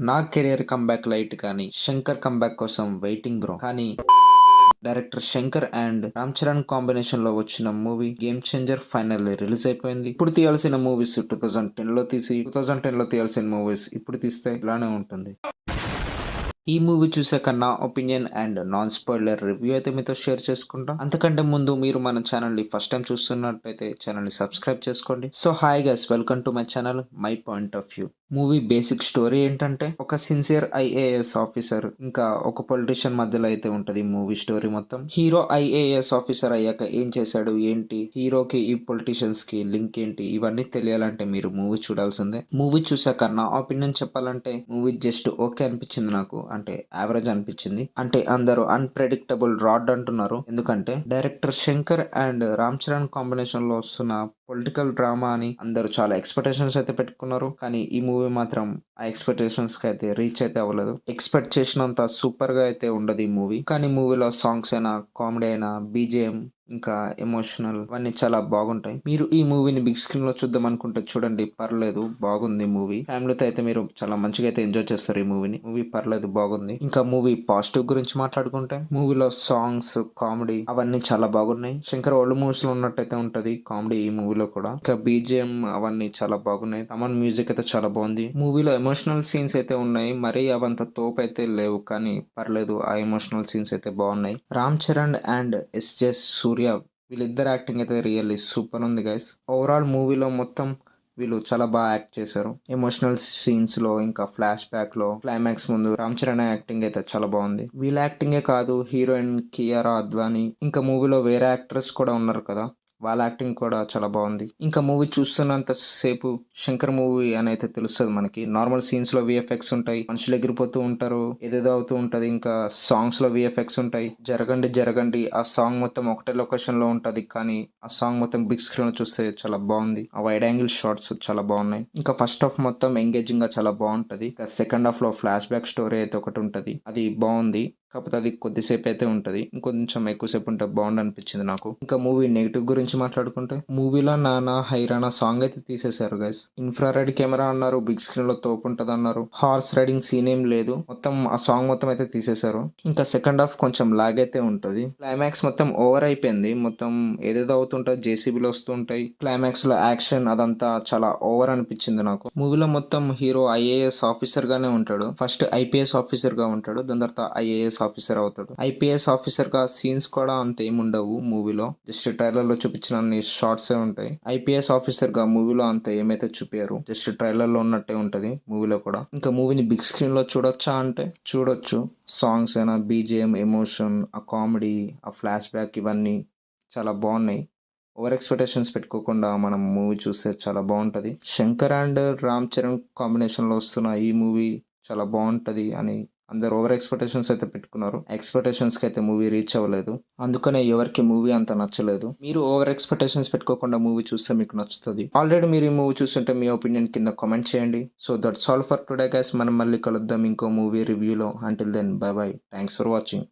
నా career comeback light కానీ Shankar comeback కోసం వెయిటింగ్ బ్రో. కానీ director Shankar and Ram Charan combination లో వచ్చిన movie game changer finally release అయిపోయింది. ఇప్పుడు తీయాల్సిన మూవీస్ 2010 లో తీసి 2010 లో తీయాల్సిన మూవీస్ ఇప్పుడు తీస్తే ఇలానే ఉంటుంది. ఈ మూవీ చూసాక నా opinion and non spoiler review అయితే మీతో షేర్ చేసుకుంటా. అంతకంటే ముందు మీరు మన ఛానల్ ని ఫస్ట్ టైం చూస్తున్నట్టయితే ఛానల్ ని సబ్స్క్రైబ్ చేసుకోండి. So hi guys, welcome to my channel my point of view. Movie basic story ఏంటంటే ఒక సిన్సియర్ ఐఏఎస్ ఆఫీసర్ ఇంకా ఒక పొలిటీషియన్ మధ్యలో అయితే ఉంటది మూవీ స్టోరీ మొత్తం. హీరో ఐఏఎస్ ఆఫీసర్ అయ్యాక ఏం చేశాడు ఏంటి, హీరోకి ఈ పొలిటీషియన్స్ కి లింక్ ఏంటి, ఇవన్నీ తెలియాలంటే మీరు మూవీ చూడాల్సిందే. మూవీ చూసాక నా ఒపీనియన్ చెప్పాలంటే మూవీ జస్ట్ ఓకే అనిపించింది నాకు. అంటే యావరేజ్ అనిపించింది. అంటే అందరూ అన్ప్రెడిక్టబుల్ రాడ్ అంటున్నారు, ఎందుకంటే director Shankar and Ram Charan combination లో వస్తున్న పొలిటికల్ డ్రామా అని అందరూ చాలా ఎక్స్పెక్టేషన్స్ అయితే పెట్టుకున్నారు. కానీ ఈ మూవీ మాత్రం ఆ ఎక్స్పెక్టేషన్స్ కి అయితే రీచ్ అయితే అవ్వలేదు. ఎక్స్పెక్ట్ చేసినంత సూపర్ గా అయితే ఉండదు ఈ మూవీ. కానీ మూవీలో సాంగ్స్ అయినా, కామెడీ అయినా, బీజిఎం ఇంకా ఎమోషనల్ అవన్నీ చాలా బాగుంటాయి. మీరు ఈ మూవీని బిగ్ స్క్రీన్ లో చూద్దాం అనుకుంటే చూడండి, పర్లేదు, బాగుంది మూవీ. ఫ్యామిలీతో అయితే మీరు చాలా మంచిగా అయితే ఎంజాయ్ చేస్తారు ఈ మూవీని. మూవీ పర్లేదు, బాగుంది. ఇంకా మూవీ పాజిటివ్ గురించి మాట్లాడుకుంటే మూవీలో సాంగ్స్, కామెడీ అవన్నీ చాలా బాగున్నాయి. శంకర్ ఓల్డ్ మూవీస్ లో ఉన్నట్టయితే ఉంటది కామెడీ ఈ మూవీలో కూడా. ఇంకా బీజిఎం అవన్నీ చాలా బాగున్నాయి. తమన్ మ్యూజిక్ అయితే చాలా బాగుంది. మూవీలో ఎమోషనల్ సీన్స్ అయితే ఉన్నాయి, మరీ అవంత తోపు అయితే లేవు, కానీ పర్లేదు, ఆ ఎమోషనల్ సీన్స్ అయితే బాగున్నాయి. రామ్ చరణ్ అండ్ ఎస్జే సూర్య వీళ్ళిద్దరు యాక్టింగ్ అయితే రియల్లీ సూపర్ ఉంది గైస్. ఓవరాల్ మూవీలో మొత్తం వీళ్ళు చాలా బాగా యాక్ట్ చేశారు. ఎమోషనల్ సీన్స్ లో ఇంకా ఫ్లాష్ బ్యాక్ లో క్లైమాక్స్ ముందు రామ్ చరణ్ యాక్టింగ్ అయితే చాలా బాగుంది. వీళ్ళ యాక్టింగే కాదు, హీరోయిన్ కియారా అద్వానీ ఇంకా మూవీలో వేరే యాక్ట్రెస్ కూడా ఉన్నారు కదా, వాళ్ళ యాక్టింగ్ కూడా చాలా బాగుంది. ఇంకా మూవీ చూస్తున్నంత సేపు శంకర్ మూవీ అని అయితే తెలుస్తుంది మనకి. నార్మల్ సీన్స్ లో విఎఫ్ఎక్స్ ఉంటాయి, మనుషులు ఎగిరిపోతూ ఉంటారు, ఏదేదో అవుతూ ఉంటది. ఇంకా సాంగ్స్ లో విఎఫ్ఎక్స్ ఉంటాయి. జరగండి జరగండి ఆ సాంగ్ మొత్తం ఒకటే లొకేషన్ లో ఉంటది, కానీ ఆ సాంగ్ మొత్తం బిగ్ స్క్రీన్ లో చూస్తే చాలా బాగుంది. ఆ వైడ్ యాంగిల్ షాట్స్ చాలా బాగున్నాయి. ఇంకా ఫస్ట్ హాఫ్ మొత్తం ఎంగేజింగ్ గా చాలా బాగుంటది. ఇంకా సెకండ్ హాఫ్ లో ఫ్లాష్ బ్యాక్ స్టోరీ అయితే ఒకటి ఉంటది, అది బాగుంది. కాకపోతే అది కొద్దిసేపు అయితే ఉంటది, ఇంకొంచెం ఎక్కువసేపు ఉంటే బాగుండు అనిపించింది నాకు. ఇంకా మూవీ నెగిటివ్ గురించి మాట్లాడుకుంటే మూవీలో నానా హైరానా సాంగ్ అయితే తీసేశారు గైస్. ఇన్ఫ్రారెడ్ కెమెరా అన్నారు, బిగ్ స్క్రీన్ లో తోపు ఉంటది అన్నారు, హార్స్ రైడింగ్ సీన్ ఏం లేదు, మొత్తం ఆ సాంగ్ మొత్తం అయితే తీసేశారు. ఇంకా సెకండ్ హాఫ్ కొంచెం లాగ్ అయితే ఉంటది. క్లైమాక్స్ మొత్తం ఓవర్ అయిపోయింది, మొత్తం ఏదేదో అవుతుంటది, జేసీబీలు వస్తుంటాయి. క్లైమాక్స్ లో యాక్షన్ అదంతా చాలా ఓవర్ అనిపించింది నాకు. మూవీలో మొత్తం హీరో ఐఏఎస్ ఆఫీసర్ గానే ఉంటాడు. ఫస్ట్ ఐపీఎస్ ఆఫీసర్ గా ఉంటాడు, దాని తర్వాత ఐఏఎస్ ఆఫీసర్ అవుతాడు. ఐపీఎస్ ఆఫీసర్ గా సీన్స్ కూడా అంత ఏముండవు మూవీలో, జస్ట్ ట్రైలర్ లో చూపించిన షార్ట్స్ ఉంటాయి. ఐపీఎస్ ఆఫీసర్ గా మూవీలో అంత ఏమైతే చూపారు, జస్ట్ ట్రైలర్ లో ఉన్నట్టే ఉంటది మూవీలో కూడా. ఇంకా మూవీని బిగ్ స్క్రీన్ లో చూడొచ్చా అంటే చూడొచ్చు. సాంగ్స్ అయినా, బీజిఎం, ఎమోషన్, ఆ కామెడీ, ఆ ఫ్లాష్ బ్యాక్ ఇవన్నీ చాలా బాగున్నాయి. ఓవర్ ఎక్స్పెక్టేషన్స్ పెట్టుకోకుండా మనం మూవీ చూస్తే చాలా బాగుంటది. శంకర్ అండ్ రామ్ చరణ్ కాంబినేషన్ లో వస్తున్న ఈ మూవీ చాలా బాగుంటది అని అందరు ఓవర్ ఎక్స్పెక్టేషన్స్ అయితే పెట్టుకున్నారు. ఎక్స్పెక్టేషన్స్ కి అయితే మూవీ రీచ్ అవ్వలేదు, అందుకనే ఎవరికి మూవీ అంత నచ్చలేదు. మీరు ఓవర్ ఎక్స్పెక్టేషన్స్ పెట్టుకోకుండా మూవీ చూస్తే మీకు నచ్చుతుంది. ఆల్రెడీ మీరు ఈ మూవీ చూస్తుంటే మీ ఒపీనియన్ కింద కామెంట్ చేయండి. So that's all for today guys. మనం మళ్ళీ కలుద్దాం ఇంకో మూవీ రివ్యూలో. Until then bye bye, thanks for watching.